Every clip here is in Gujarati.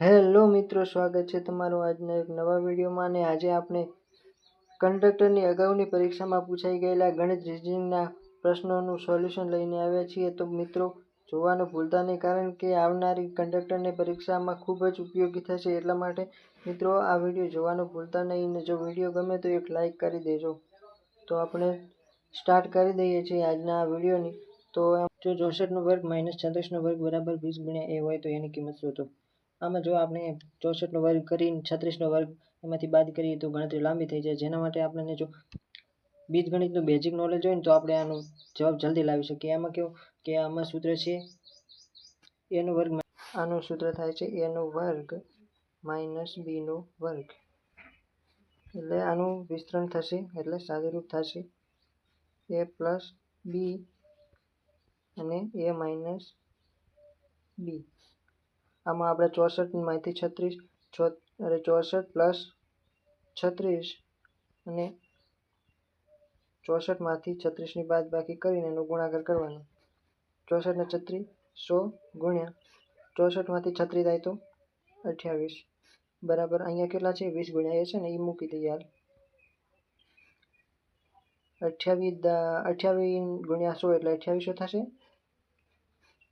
હેલો મિત્રો, સ્વાગત છે તમારું આજના એક નવા વિડીયોમાં. અને આજે આપણે કંડક્ટરની અગાઉની પરીક્ષામાં પૂછાઈ ગયેલા ગણિત રીઝનિંગના પ્રશ્નોનું સોલ્યુશન લઈને આવ્યા છીએ. તો મિત્રો જોવાનું ભૂલતા નહીં, કારણ કે આવનારી કંડક્ટરની પરીક્ષામાં ખૂબ જ ઉપયોગી થશે. એટલા માટે મિત્રો આ વિડીયો જોવાનું ભૂલતા નહીં, અને જો વિડીયો ગમે તો એક લાઈક કરી દેજો. તો આપણે સ્ટાર્ટ કરી દઈએ છીએ આજના આ વિડીયોની. તો જો 64 વર્ગ માઇનસ 36 વર્ગ બરાબર 20 ગુણ્યા a હોય તો એની કિંમત શોધો. આમાં જો આપણે 64 વર્ગ કરીને 36 વર્ગ એમાંથી બાદ કરીએ તો ગણતરી લાંબી થઈ જાય. જેના માટે આપણને જો બીજગણિતનું બેઝિક નોલેજ હોય ને તો આપણે આનો જવાબ જલ્દી લાવી શકીએ. આમાં કેવું કે આમાં સૂત્ર છે a નો વર્ગ. આનું સૂત્ર થાય છે a નો વર્ગ માઇનસ b નો વર્ગ. એટલે આનું વિસ્તરણ થશે, એટલે સાદુરૂપ થશે a પ્લસ b અને a માઇનસ b. આમાં આપણે 64 માંથી 64 પ્લસ 36 અને 64 માંથી 36 ની બાદ બાકી કરીને એનો ગુણાકાર કરવાનો. 64 ને 36 100 ગુણ્યા 64 માંથી 36 થાય તો 28 બરાબર અહીંયા કેટલા છે 20 ગુણ્યા એ છે ને એ મૂકી દઈએ. હાલ 28 ગુણ્યા 100 એટલે 2800 થશે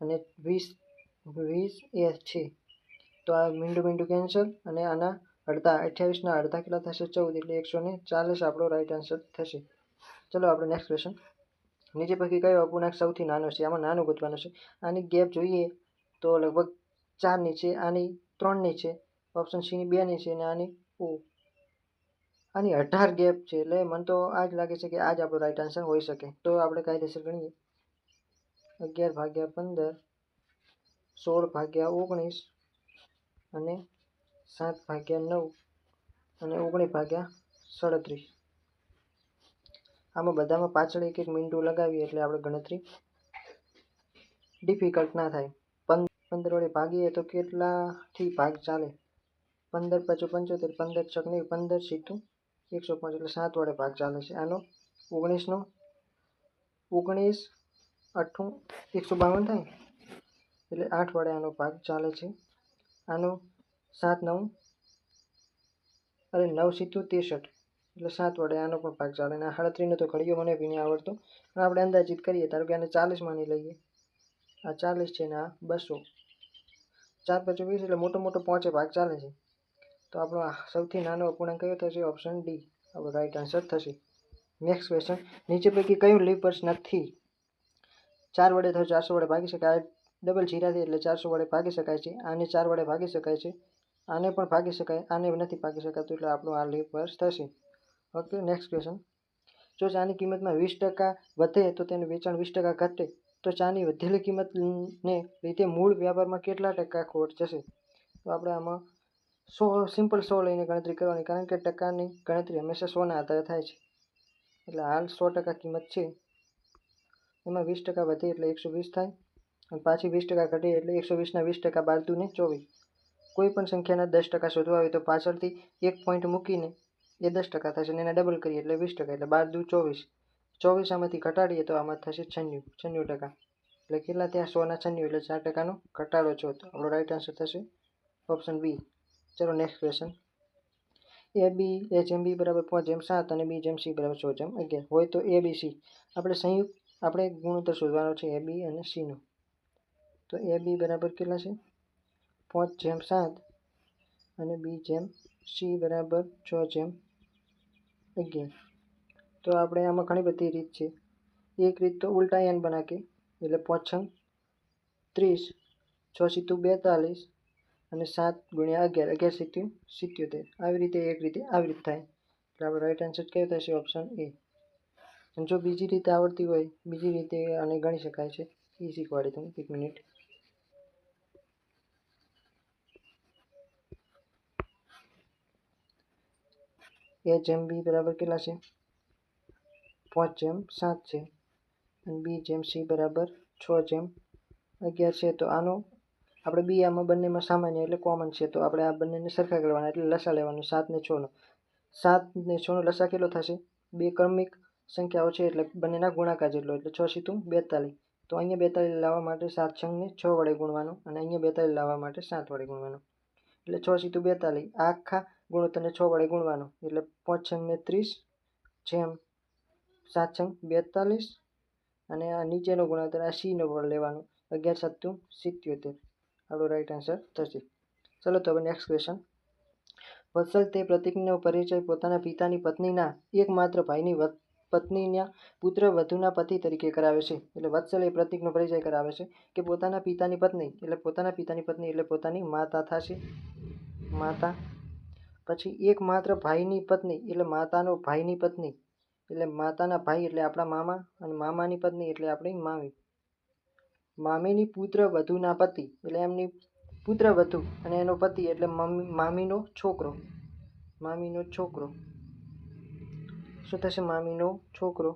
અને 20 એ છે તો આ મીંડું કેન્સલ અને આના અડધા 28 ના અડધા કેટલા થશે 14 એટલે 140 આપણો રાઈટ આન્સર થશે. ચલો આપણે નેક્સ્ટ ક્વેશ્ચન. નીચે પૈકી કયો અપૂર્ણાંક સૌથી નાનો છે? આમાં નાનું ગોતવાનું છે. આની ગેપ જોઈએ તો લગભગ 4 ની છે, આની 3 ની છે, ઓપ્શન સી ની 2 ની છે અને આની 18 ગેપ છે. એટલે મને તો આ જ લાગે છે કે આ જ આપણો રાઈટ આન્સર હોઈ શકે. તો આપણે કાયદેસર ગણીએ. 11 ભાગ્યા 15, 16 ભાગ્યા 19 અને 7 ભાગ્યા 9 અને 19 ભાગ્યા 37. આમાં બધામાં પાછળ એક મીંડું લગાવીએ એટલે આપણે ગણતરી ડિફિકલ્ટ ના થાય. 15 વડે ભાગીએ તો કેટલાથી ભાગ ચાલે? 15 × 5 = 75, 15 × 6 = 15, 7 105 એટલે 7 વડે ભાગ ચાલે છે. આનો 19 નો 19 8 152 થાય એટલે 8 વડે આનો ભાગ ચાલે છે. આનો 7 9 9 7 63 એટલે 7 વડે આનો પણ ભાગ ચાલે. અને 38 નો તો ઘડીયો મને બી નહીં આવડતો, પણ આપણે અંદાજિત કરીએ. ધારો કે આને 40 માની લઈએ. આ 40 છે ને આ 200. 4 × 5 = 20 એટલે મોટો 5 ભાગ ચાલે છે. તો આપણો સૌથી નાનો અપૂર્ણાંક કયો થશે? ઓપ્શન ડી આપણો રાઈટ આન્સર થશે. Next question. નીચે પૈકી કયું લીપ વર્ષ નથી? 4 વડે તો 400 વડે ભાગી શકાય. ડબલ જીરાથી એટલે 400 વડે ભાગી શકાય છે. આને 4 વડે ભાગી શકાય છે, આને પણ ભાગી શકાય, આને નથી ભાગી શકાતું, એટલે આપણું આ લીપ વર્ષ થશે. Okay, next question. જો ચાની કિંમતમાં 20% વધે તો તેનું વેચાણ 20% ઘટે તો ચાની વધેલી કિંમતને લીધે મૂળ વ્યાપારમાં કેટલા ટકા ખોટ જશે? તો આપણે આમાં 100 સિમ્પલ 100 લઈને ગણતરી કરવાની, કારણ કે ટકાની ગણતરી હંમેશા 100ના આધારે થાય છે. એટલે હાલ 100% કિંમત છે, એમાં 20% વધે એટલે 120 થાય અને પાછી 20% ઘટે એટલે 120 ના 20% 12 ને 24. કોઈ પણ સંખ્યાના 10% શોધવા હોય તો પાછળથી એક પોઈન્ટ મૂકીને એ 10% થશે અને એને ડબલ કરીએ એટલે 20%, એટલે 12 × 2 = 24. 24 આમાંથી ઘટાડીએ તો આમાં થશે 96%. એટલે કેટલા ત્યાં 100 ના 96 એટલે 4%નો ઘટાડો છો. તો આપણો રાઈટ આન્સર થશે ઓપ્શન બી. ચલો નેક્સ્ટ ક્વેશ્ચન. a જેમ b બરાબર 5:7 અને b જેમ c બરાબર 6:11 હોય તો a b c આપણે ગુણોત્તર શોધવાનો છે a b અને c નો. તો a b બરાબર કેટલા છે? 5:7 અને b જેમ c બરાબર 6:11. તો આપણે આમાં ઘણી બધી રીત છે. એક રીત તો ઉલટા n બના કે, એટલે 5 × 6 = 30, 6 × 42 અને 7 × 11 11 × 7 = 77. આવી રીતે એક રીતે આવી રીતે થાય. એટલે આપણો રાઈટ આન્સર કયો થશે? Option A. અને જો બીજી રીતે આવડતી હોય, બીજી રીતે આને ગણી શકાય છે, એ શીખવાડી દઉં. 1 મિનિટ. a જેમ b બરાબર કેટલા છે? 5:7 છે અને b જેમ c બરાબર 6:11 છે. તો આનો આપણે b આમાં બંનેમાં સામાન્ય એટલે કોમન છે, તો આપણે આ બંનેને સરખા કરવાના, એટલે લસા લેવાનું. 7 ને 6 નો 7 ને 6 નો લસા કેટલો થશે? બે ક્રમિક સંખ્યાઓ છે એટલે બંનેના ગુણાકાર જેટલો, એટલે 6 × 42. તો અહીંયા 42 લાવવા માટે 7 ને 6 વડે ગુણવાનું અને અહીંયા 42 લાવવા માટે 7 વડે ગુણવાનું. એટલે 6 સીધું 42, આ આખા ગુણોત્તરને 6 વડે ગુણવાનો એટલે 5 છંગ ને 30 જેમ 7 છંગ 42 અને આ નીચેનો ગુણોત્તર આ સી નો વડ લેવાનો 11 સત્તું 77 આપણો રાઈટ આન્સર થશે. ચલો તો હવે નેક્સ્ટ ક્વેશ્ચન. વત્સલ તે પ્રતીકનો પરિચય પોતાના પિતાની પત્નીના એકમાત્ર ભાઈની પત્નીના પુત્ર વધુના પતિ તરીકે કરાવે છે. એટલે વત્સલ એ પ્રતીકનો પરિચય કરાવે છે કે પોતાના પિતાની પત્ની એટલે પોતાની માતા થશે, માતા. પછી એકમાત્ર ભાઈની પત્ની એટલે માતાનો ભાઈની પત્ની એટલે માતાના ભાઈ એટલે આપણા મામા, અને મામાની પત્ની એટલે આપણી મામી. મામીની પુત્ર વધુના પતિ એટલે એમની પુત્ર વધુ અને એનો પતિ એટલે મામીનો છોકરો. મામીનો છોકરો શું થશે? મામીનો છોકરો.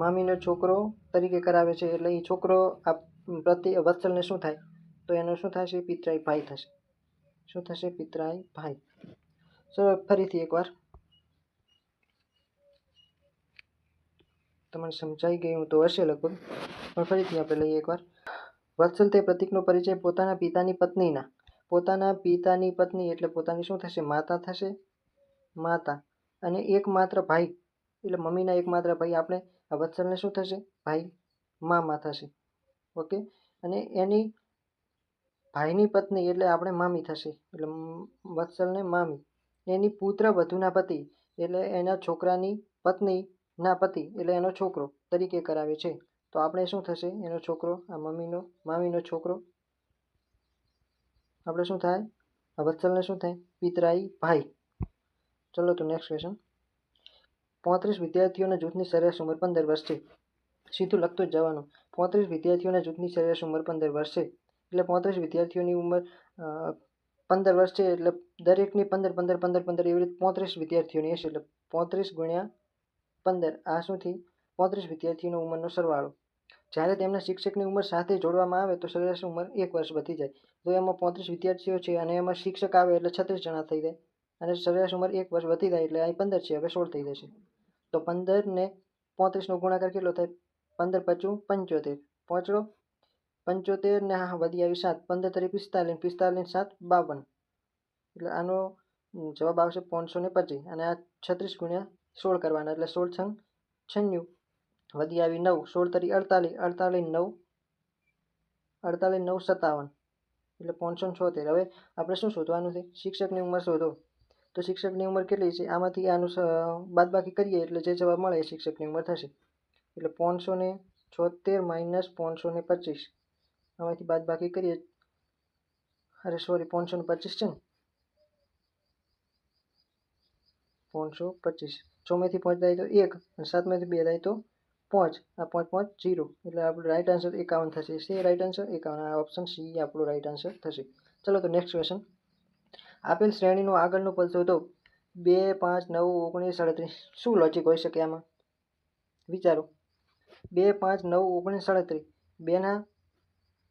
મામીનો છોકરો તરીકે કરાવે છે એટલે એ છોકરો વત્સલને શું થાય? તો એનો શું થશે? પિતરાઈ ભાઈ થશે. શું થશે? પિતરાઈ ભાઈ. ચલો ફરીથી એકવાર તમને સમજાઈ ગયું તો હશે લગભગ, પણ ફરીથી આપણે લઈએ એકવાર. વત્સલ તે પ્રતીકનો પરિચય પોતાના પિતાની પત્ની એટલે પોતાની શું થશે? માતા થશે, માતા. અને એકમાત્ર ભાઈ એટલે મમ્મીના એકમાત્ર ભાઈ આપણે આ વત્સલને શું થશે? ભાઈ, મામા થશે. ઓકે. અને એની ભાઈની પત્ની એટલે આપણે મામી થશે એટલે વત્સલને મામી. એની પુત્ર વધુના પતિ એટલે એના છોકરાની પત્નીના પતિ એટલે એનો છોકરો તરીકે કરાવે છે. તો આપણે શું થશે? એનો છોકરો, આ મામીનો છોકરો. આપણે શું થાય? આ વત્સલને શું થાય? પિતરાઈ ભાઈ. ચલો તો નેક્સ્ટ ક્વેશ્ચન. 35 વિદ્યાર્થીઓના જૂથની સરેરાશ ઉંમર 15 વર્ષ છે. સીધું લખતું જ જવાનું. 35 વિદ્યાર્થીઓના જૂથની સરેરાશ ઉંમર 15 વર્ષ છે. એટલે 35 વિદ્યાર્થીઓની ઉંમર 15 વર્ષ છે એટલે દરેકની 15 15 15 15 એવી રીતે 35 વિદ્યાર્થીઓની હશે એટલે 35 ગુણ્યા 15 આ શું થઈ? 35 વિદ્યાર્થીઓની ઉંમરનો સરવાળો. જ્યારે તેમના શિક્ષકની ઉંમર સાથે જોડવામાં આવે તો સરેરાશ ઉંમર 1 વર્ષ વધી જાય. તો એમાં 35 વિદ્યાર્થીઓ છે અને એમાં શિક્ષક આવે એટલે 36 જણા થઈ જાય અને સરેરાશ ઉંમર 1 વર્ષ વધી જાય એટલે અહીં 15 છે, હવે 16 થઈ જશે. તો 15 ને 35 નો ગુણાકાર કેટલો થાય? 15 પચું 75 પહોંચડો 75 ને હા વધી આવી 7, 15 તરી 45, 45 7 52 એટલે આનો જવાબ આવશે 525 અને આ 36 ગુણ્યા 16 કરવાના એટલે 16 છંગ 96 વધી આવી 9, 16 તરી 48, 48 9 48 9 57 એટલે 576. હવે આપણે શું શોધવાનું છે? શિક્ષકની ઉંમર શોધો. તો શિક્ષકની ઉંમર કેટલી છે? આમાંથી આનું બાદબાકી કરીએ એટલે જે જવાબ મળે એ શિક્ષકની ઉંમર થશે. એટલે 576 માઇનસ 525 આમાંથી બાદબાકી કરીએ. અરે સોરી 525 છે ને, 525 6 માંથી 5 થાય તો 1 અને 7 માંથી 2 થાય તો 5, આ 5 5 0 એટલે આપણો રાઈટ આન્સર 51 થશે. સી રાઈટ આન્સર 51, આ ઓપ્શન સી આપણો રાઈટ આન્સર થશે. ચલો તો નેક્સ્ટ ક્વેશ્ચન. આપેલ શ્રેણીનો આગળનો પદ શોધો. 2 5 9 19 37. શું લોજિક હોઈ શકે આમાં? વિચારો. 2 5 9 19 37 બેના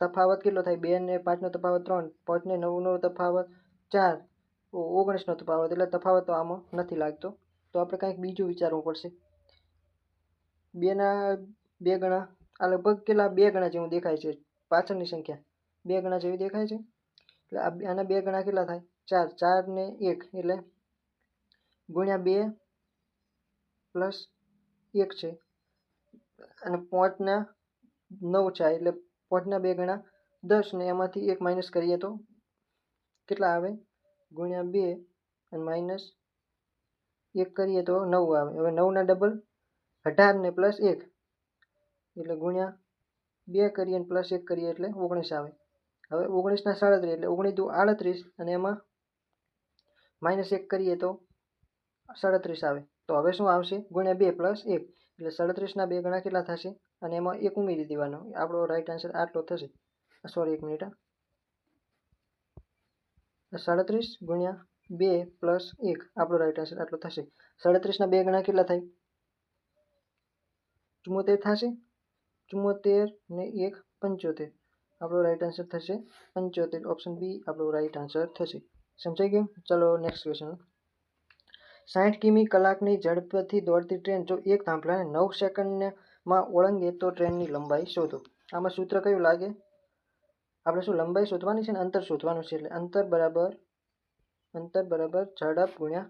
તફાવત કેટલો થાય? 2 ને 5 નો તફાવત 3, 5 ને 9 નો તફાવત 4, 19 નો તફાવત એટલે તફાવત તો આમાં નથી લાગતો. તો આપણે કંઈક બીજું વિચારવું પડશે. 2 ના 2 ગણા આ લગભગ કેટલા 2 ગણા જેવું દેખાય છે. પાછળની સંખ્યા 2 ગણા જેવી દેખાય છે એટલે આના 2 ગણા કેટલા થાય? 4, 4 ને 1 એટલે ગુણ્યા 2 પ્લસ 1 છે અને 5 ના 9 છે એટલે 5 ના 2 ગણા 10 ને એમાંથી 1 માઇનસ કરીએ તો કેટલા આવે? ગુણ્યા 2 અને માઇનસ 1 કરીએ તો 9 આવે. હવે 9 ના ડબલ 18 ને પ્લસ 1 એટલે ગુણ્યા 2 કરીએ અને પ્લસ 1 કરીએ એટલે 19 આવે. હવે 19 ના 37 એટલે 19 દુ 38 અને એમાં માઇનસ 1 કરીએ તો 37 આવે. તો હવે શું આવશે? ગુણ્યા 2 પ્લસ 1 એટલે 37 ના 2 ગણા કેટલા થશે અને એમાં 1 ઉમેરી દેવાનો. આપણો રાઈટ આન્સર આટલો થશે. Sorry 1 minute. 37 ગુણ્યા 2 પ્લસ 1 આપણો રાઈટ આન્સર આટલો થશે. 37 ના 2 ગણા કેટલા થાય? 74 થશે. 74 ને 1 75 આપણો રાઈટ આન્સર થશે 75. ઓપ્શન બી આપણો રાઈટ આન્સર થશે. સમજાઈ ગયું? ચલો નેક્સ્ટ ક્વેશ્ચન. 60 કિમી કલાકની ઝડપથી દોડતી ટ્રેન જો એક થાંભલાને 9 સેકન્ડમાં ઓળંગે તો ટ્રેનની લંબાઈ શોધો. આમાં સૂત્ર કયું લાગે? આપણે શું લંબાઈ શોધવાની છે ને અંતર શોધવાનું છે, એટલે અંતર બરાબર ઝડપ ગુણ્યા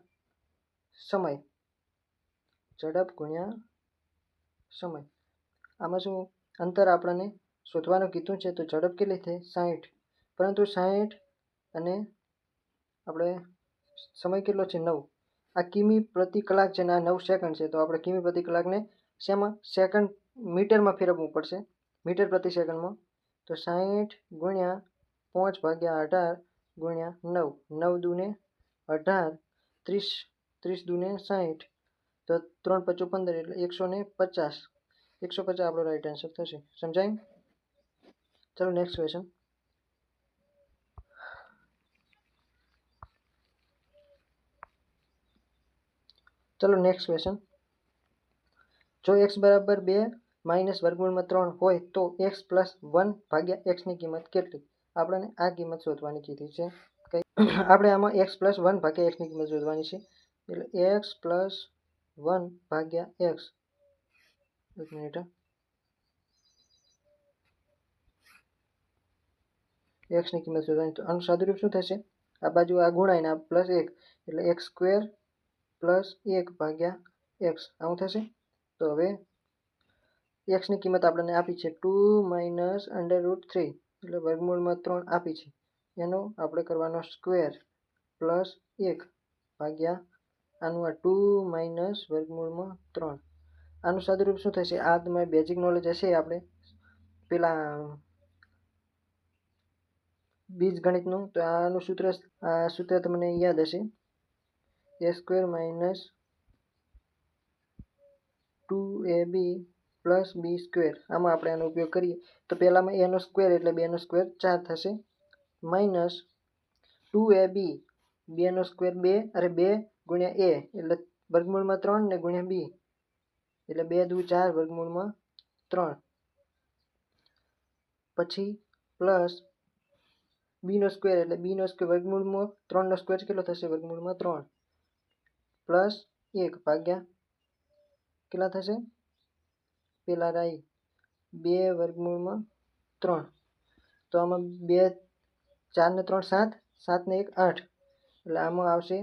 સમય, ઝડપ ગુણ્યા સમય. આમાં શું અંતર આપણને શોધવાનું કીધું છે, તો ઝડપ કેટલી થઈ 60, પરંતુ 60 અને આપણે સમય કેટલો છે 9. આ કિમી પ્રતિ કલાક છે ને આ 9 સેકન્ડ છે, તો આપણે કિમી પ્રતિ કલાકને શેમાં સેકન્ડ મીટરમાં ફેરવવું પડશે, મીટર પ્રતિ સેકન્ડમાં. તો 60 ગુણ્યા 5/18 ગુણ્યા 9, 9 દૂને 18, 30 દૂને 60, તો 3 × 5 = 15, એટલે 150. 150 આપણો રાઈટ આન્સર થશે. સમજાય? ચલો નેક્સ્ટ ક્વેશ્ચન. ચલો નેક્સ્ટ ક્વેશ્ચન. જો x બરાબર 2 માઇનસ વર્ગમૂળમાં 3 હોય તો x પ્લસ 1 x ની કિંમત કેટલી? આપણને આ કિંમત શોધવાની કીધી છે. આપણે આમાં x પ્લસ 1 x ની કિંમત શોધવાની છે, એટલે x પ્લસ 1 x. એક મિનિટ, x ની કિંમત શોધવાની. તો આનું સાદુરૂપ શું થશે? આ બાજુ આ ગુણાઈને આ પ્લસ 1, એટલે x² પ્લસ 1/x આવું થશે. તો હવે x ની કિંમત આપણને આપી છે 2 માઇનસ √3, એટલે વર્ગમૂળમાં 3 આપી છે, એનો આપણે કરવાનો સ્ક્વેર પ્લસ 1 આનું આ 2 માઇનસ વર્ગમૂળમાં 3. આનું સાદુરૂપ શું થશે? આ તમારે બેઝિક નોલેજ હશે, આપણે પેલા બીજગણિતનું, તો આનું સૂત્ર તમને યાદ હશે, a² minus 2ab plus b². આમાં આપણે આનો ઉપયોગ કરીએ તો પહેલામાં a² એટલે 2² 4 થશે, માઇનસ 2ab 2² 2 અરે 2 ગુણ્યા a એટલે વર્ગમૂળમાં 3 ને ગુણ્યા b એટલે 2 દુ 4 વર્ગમૂળમાં 3, પછી પ્લસ b² એટલે b² વર્ગમૂળમાં 3² કેટલો થશે? વર્ગમૂળમાં 3, પ્લસ 1 કેટલા થશે? પેલા રાઈ 2 વર્ગમૂળમાં 3. તો આમાં 2 4 ને 3 7, 7 ને 1 8, એટલે આમાં આવશે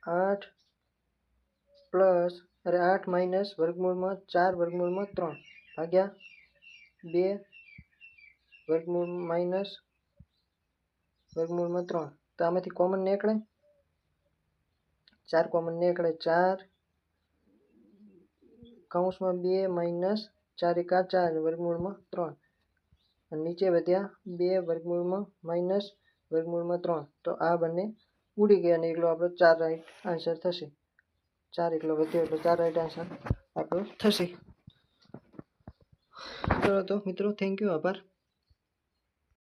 8 પ્લસ 8 માઇનસ વર્ગમૂળમાં 4 વર્ગમૂળમાં 3 ભાગ્યા 2 વર્ગમૂળ માઇનસ વર્ગમૂળમાં 3. તો આમાંથી કોમન નીકળે 4, કોમન નીકળે 4 કૌંસમાં 2 માઇનસ 4 × 4 વર્ગમૂળમાં 3, અને નીચે વધ્યા 2 વર્ગમૂળમાં માઇનસ વર્ગમૂળમાં 3. તો આ બંને ઉડી ગયા અને એકલો આપણો 4 રાઈટ આન્સર થશે. 4 એકલો વધ્યો એટલે 4 રાઈટ આન્સર આપણો થશે. તો મિત્રો થેન્ક યુ, આભાર.